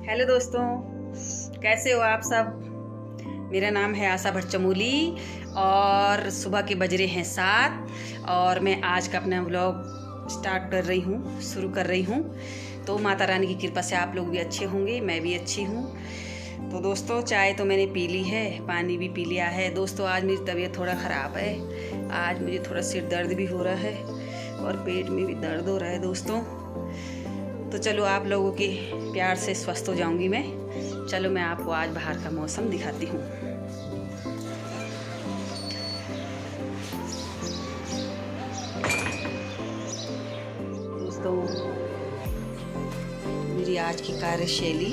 Hello दोस्तों, कैसे हो आप सब। मेरा नाम है आशा भट्ट चमोली और सुबह के बज रहे हैं 7 और मैं आज का अपना व्लॉग शुरू कर रही हूँ। तो माता रानी की कृपा से आप लोग भी अच्छे होंगे, मैं भी अच्छी हूँ। तो दोस्तों, चाय तो मैंने पी ली है, पानी भी पी लिया है। दोस्तों, आज मेरी तबीयत थोड़ा ख़राब है। आज मुझे थोड़ा सिर दर्द भी हो रहा है और पेट में भी दर्द हो रहा है दोस्तों। तो चलो, आप लोगों के प्यार से स्वस्थ हो जाऊंगी मैं। चलो, मैं आपको आज बाहर का मौसम दिखाती हूँ। दोस्तों, मेरी आज की कार्यशैली,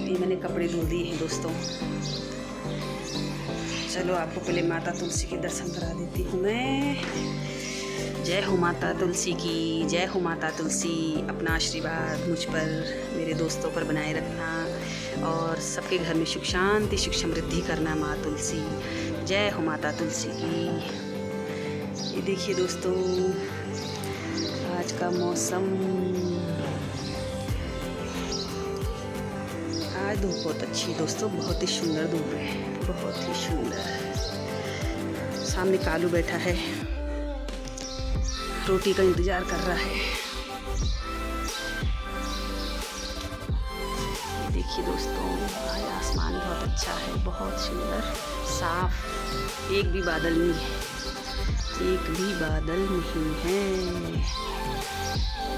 ये मैंने कपड़े धो दिए हैं दोस्तों। चलो, आपको पहले माता तुलसी के दर्शन करा देती हूँ मैं। जय हो माता तुलसी की, जय हो माता तुलसी। अपना आशीर्वाद मुझ पर, मेरे दोस्तों पर बनाए रखना और सबके घर में सुख शांति सुख समृद्धि करना माँ तुलसी। जय हो माता तुलसी की। ये देखिए दोस्तों, आज का मौसम, आज धूप बहुत अच्छी दोस्तों, बहुत ही सुंदर धूप है, बहुत ही सुंदर। सामने कालू बैठा है, रोटी का इंतजार कर रहा है। देखिए दोस्तों, आज आसमान बहुत अच्छा है, बहुत सुंदर साफ, एक भी बादल नहीं है, एक भी बादल नहीं है।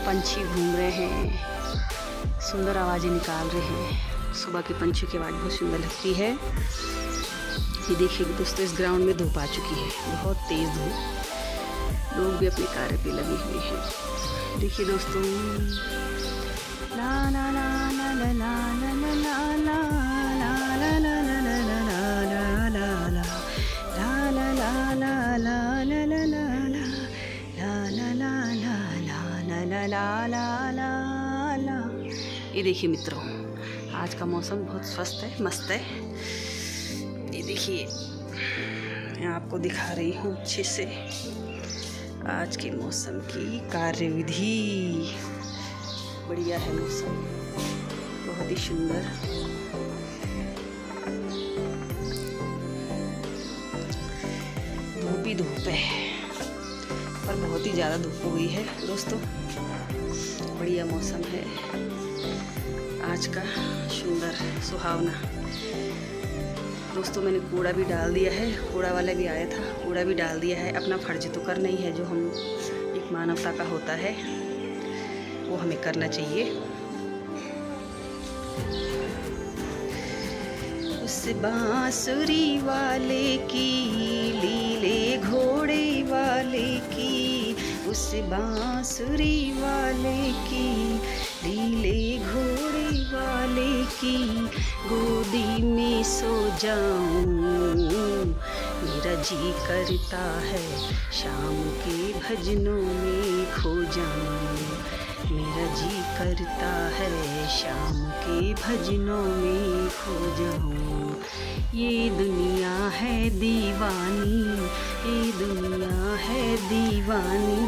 पंछी घूम रहे हैं, सुंदर आवाज़ें निकाल रहे हैं। सुबह के पंछी की आवाज़ बहुत सुंदर लगती है। ये देखिए दोस्तों, इस ग्राउंड में धूप आ चुकी है, बहुत तेज़ धूप। लोग भी अपने कार्य पे लगे हुए हैं। देखिए दोस्तों, ला ला ला ला ला ला ला ला ला ला ला ला ला ला ला ला। ये देखिए मित्रों, आज का मौसम बहुत स्वस्थ है, मस्त है। ये देखिए, मैं आपको दिखा रही हूँ अच्छे से आज के मौसम की कार्यविधि। बढ़िया है मौसम, बहुत ही सुंदर। धूप ही धूप है, पर बहुत ही ज़्यादा धूप हो गई है दोस्तों। बढ़िया मौसम है आज का, सुंदर सुहावना। दोस्तों, मैंने कूड़ा भी डाल दिया है, कूड़ा वाला भी आया था, कूड़ा भी डाल दिया है। अपना फर्ज तो करना ही है, जो हम एक मानवता का होता है वो हमें करना चाहिए। उस बांसुरी वाले की, लीले घोड़े वाले की, उस बांसुरी वाले की, लीले घोड़े वाले की गोदी में सो जाऊं। मेरा जी करता है शाम के भजनों में खो जाऊं। मेरा जी करता है शाम के भजनों में खो जाऊं। ये दुनिया है दीवानी, ये दुनिया है दीवानी,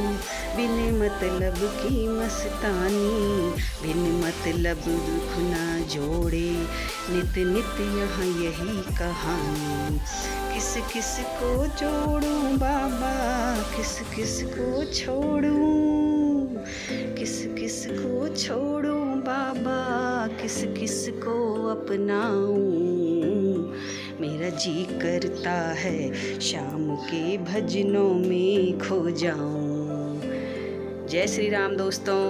बिन मतलब की मस्तानी, बिन मतलब दुख ना जोड़े, नित नित यहाँ यही कहानी। किस किस को जोड़ूं बाबा, किस किस को छोड़ूं, किस किस को छोड़ूं बाबा, किस किस को अपनाऊं। मेरा जी करता है शाम के भजनों में खो जाऊं। जय श्री राम दोस्तों।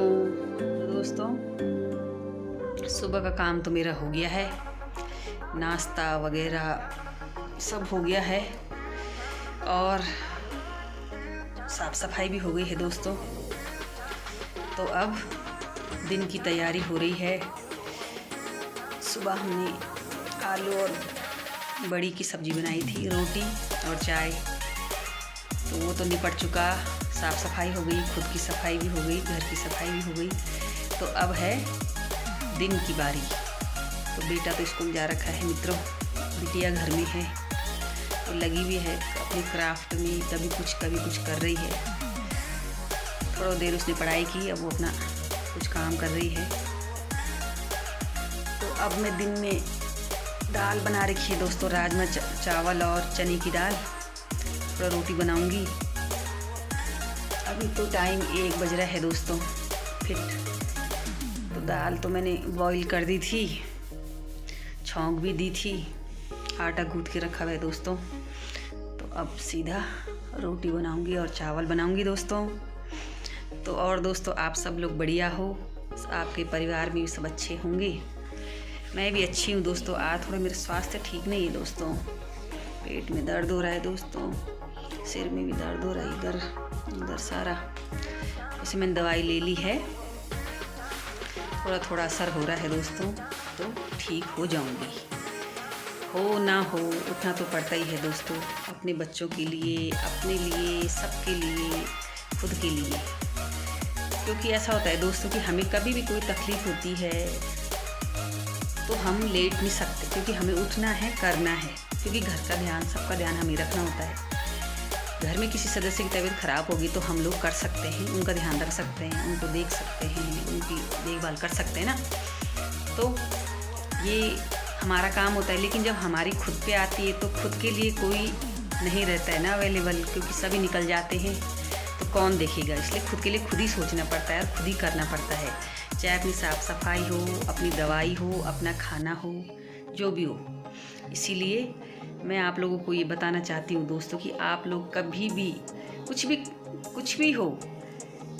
दोस्तों, सुबह का काम तो मेरा हो गया है, नाश्ता वगैरह सब हो गया है और साफ सफाई भी हो गई है दोस्तों। तो अब दिन की तैयारी हो रही है। सुबह हमने आलू और बड़ी की सब्ज़ी बनाई थी, रोटी और चाय, तो वो तो निपट चुका। साफ़ सफाई हो गई, खुद की सफाई भी हो गई, घर की सफाई भी हो गई। तो अब है दिन की बारी। तो बेटा तो स्कूल जा रखा है मित्रों, बिटिया घर में है, तो लगी हुई है अपने क्राफ्ट में, कभी कुछ कर रही है। थोड़ा देर उसने पढ़ाई की, अब वो अपना कुछ काम कर रही है। अब मैं दिन में दाल बना रखी है दोस्तों, राजमा चावल और चने की दाल। थोड़ा रोटी बनाऊंगी। अभी तो टाइम 1 बज रहा है दोस्तों। फिर तो दाल तो मैंने बॉईल कर दी थी, छौंक भी दी थी, आटा गूँथ के रखा हुआ है दोस्तों। तो अब सीधा रोटी बनाऊंगी और चावल बनाऊंगी दोस्तों। तो और दोस्तों आप सब लोग बढ़िया हो, आपके परिवार में भी सब अच्छे होंगे। मैं भी अच्छी हूँ दोस्तों। आज थोड़ा मेरा स्वास्थ्य ठीक नहीं है दोस्तों। पेट में दर्द हो रहा है दोस्तों, सिर में भी दर्द हो रहा है, इधर उधर सारा। वैसे मैंने दवाई ले ली है, थोड़ा थोड़ा असर हो रहा है दोस्तों, तो ठीक हो जाऊंगी। हो ना हो उठना तो पड़ता ही है दोस्तों, अपने बच्चों के लिए, अपने लिए, सबके लिए, खुद के लिए। क्योंकि ऐसा होता है दोस्तों कि हमें कभी भी कोई तकलीफ़ होती है तो हम लेट नहीं सकते, क्योंकि हमें उठना है, करना है। क्योंकि घर का ध्यान, सबका ध्यान हमें रखना होता है। घर में किसी सदस्य की तबीयत ख़राब होगी तो हम लोग कर सकते हैं, उनका ध्यान रख सकते हैं, उनको देख सकते हैं, उनकी देखभाल कर सकते हैं ना। तो ये हमारा काम होता है। लेकिन जब हमारी खुद पे आती है तो खुद के लिए कोई नहीं रहता है ना अवेलेबल, क्योंकि सभी निकल जाते हैं तो कौन देखेगा। इसलिए खुद के लिए खुद ही सोचना पड़ता है और खुद ही करना पड़ता है। चाहे अपनी साफ़ सफाई हो, अपनी दवाई हो, अपना खाना हो, जो भी हो। इसीलिए मैं आप लोगों को ये बताना चाहती हूँ दोस्तों कि आप लोग कभी भी कुछ भी हो,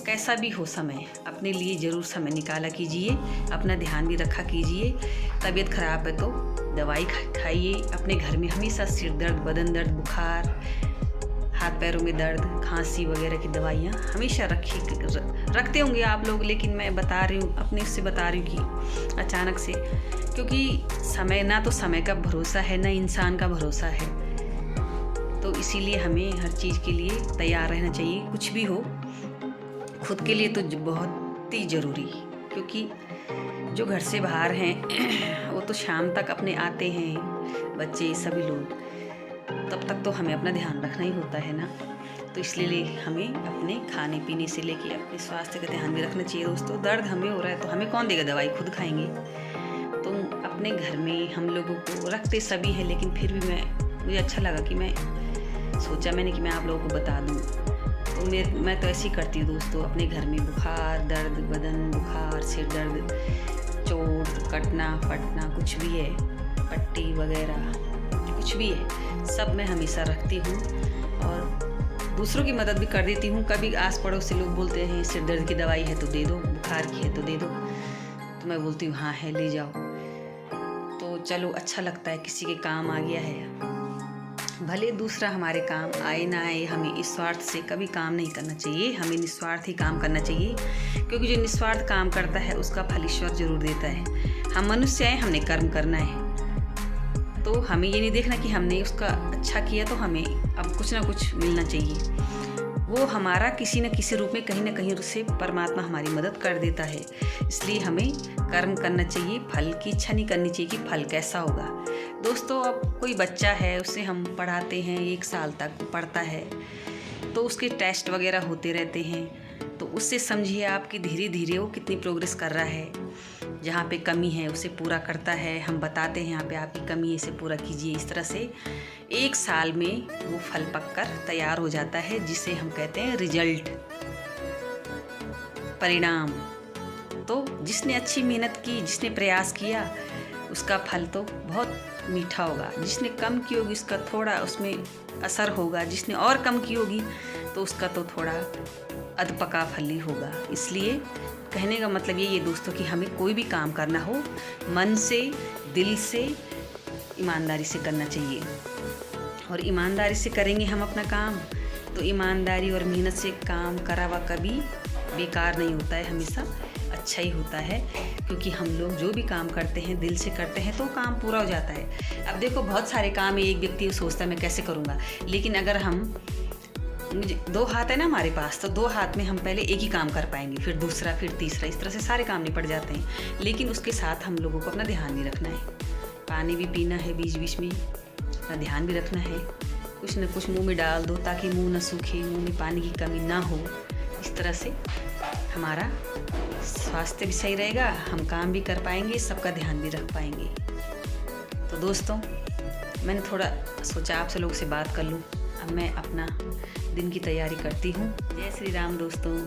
कैसा भी हो, समय अपने लिए ज़रूर समय निकाला कीजिए, अपना ध्यान भी रखा कीजिए। तबीयत ख़राब है तो दवाई खाइए। अपने घर में हमेशा सिर दर्द, बदन दर्द, बुखार, हाथ पैरों में दर्द, खांसी वगैरह की दवाइयाँ हमेशा रखते होंगे आप लोग। लेकिन मैं बता रही हूँ, अपने उससे बता रही हूँ कि अचानक से, क्योंकि समय ना तो समय का भरोसा है, ना इंसान का भरोसा है। तो इसीलिए हमें हर चीज़ के लिए तैयार रहना चाहिए। कुछ भी हो, खुद के लिए तो बहुत ही ज़रूरी। क्योंकि जो घर से बाहर हैं वो तो शाम तक अपने आते हैं, बच्चे सभी लोग, तब तक तो हमें अपना ध्यान रखना ही होता है ना। तो इसलिए हमें अपने खाने पीने से लेके अपने स्वास्थ्य का ध्यान भी रखना चाहिए दोस्तों। दर्द हमें हो रहा है तो हमें कौन देगा दवाई, खुद खाएंगे। तो अपने घर में हम लोगों को रखते सभी हैं, लेकिन फिर भी मुझे अच्छा लगा कि मैंने कि मैं आप लोगों को बता दूँ। तो मैं तो ऐसे ही करती हूँ दोस्तों। अपने घर में बुखार, दर्द, बदन बुखार, सिर दर्द, चोट, कटना फटना, कुछ भी है, पट्टी वगैरह कुछ भी है, सब मैं हमेशा रखती हूँ। और दूसरों की मदद भी कर देती हूँ। कभी आस पड़ोस से लोग बोलते हैं सिर दर्द की दवाई है तो दे दो, बुखार की है तो दे दो, तो मैं बोलती हूँ हाँ है, ले जाओ। तो चलो, अच्छा लगता है, किसी के काम आ गया है। भले दूसरा हमारे काम आए ना आए, हमें इस स्वार्थ से कभी काम नहीं करना चाहिए। हमें निस्वार्थ ही काम करना चाहिए, क्योंकि जो निस्वार्थ काम करता है उसका फल ईश्वर जरूर देता है। हम मनुष्य हैं, हमने कर्म करना है। तो हमें ये नहीं देखना कि हमने उसका अच्छा किया तो हमें अब कुछ ना कुछ मिलना चाहिए। वो हमारा किसी न किसी रूप में कहीं ना कहीं उससे परमात्मा हमारी मदद कर देता है। इसलिए हमें कर्म करना चाहिए, फल की इच्छा नहीं करनी चाहिए कि फल कैसा होगा। दोस्तों, अब कोई बच्चा है, उसे हम पढ़ाते हैं, 1 साल तक पढ़ता है, तो उसके टेस्ट वगैरह होते रहते हैं। तो उससे समझिए आप कि धीरे धीरे वो कितनी प्रोग्रेस कर रहा है। जहाँ पे कमी है उसे पूरा करता है। हम बताते हैं यहाँ पे आपकी कमी है, इसे पूरा कीजिए। इस तरह से 1 साल में वो फल पककर तैयार हो जाता है, जिसे हम कहते हैं रिजल्ट, परिणाम। तो जिसने अच्छी मेहनत की, जिसने प्रयास किया, उसका फल तो बहुत मीठा होगा। जिसने कम की होगी उसका थोड़ा उसमें असर होगा, जिसने और कम की होगी तो उसका तो थोड़ा अधपका फल ही होगा। इसलिए कहने का मतलब ये दोस्तों कि हमें कोई भी काम करना हो, मन से, दिल से, ईमानदारी से करना चाहिए। और ईमानदारी से करेंगे हम अपना काम तो ईमानदारी और मेहनत से काम करा हुआ कभी बेकार नहीं होता है, हमेशा अच्छा ही होता है। क्योंकि हम लोग जो भी काम करते हैं दिल से करते हैं तो काम पूरा हो जाता है। अब देखो, बहुत सारे काम है, एक व्यक्ति सोचता है मैं कैसे करूँगा, लेकिन अगर मुझे 2 हाथ है ना हमारे पास, तो 2 हाथ में हम पहले एक ही काम कर पाएंगे, फिर दूसरा, फिर तीसरा, इस तरह से सारे काम निपट जाते हैं। लेकिन उसके साथ हम लोगों को अपना ध्यान भी रखना है, पानी भी पीना है, बीच बीच में अपना ध्यान भी रखना है। कुछ न कुछ मुंह में डाल दो ताकि मुंह न सूखे, मुंह में पानी की कमी ना हो। इस तरह से हमारा स्वास्थ्य भी सही रहेगा, हम काम भी कर पाएंगे, सबका ध्यान भी रख पाएंगे। तो दोस्तों, मैंने थोड़ा सोचा आपसे लोगों से बात कर लूँ। अब मैं अपना दिन की तैयारी करती हूँ। जय श्री राम दोस्तों।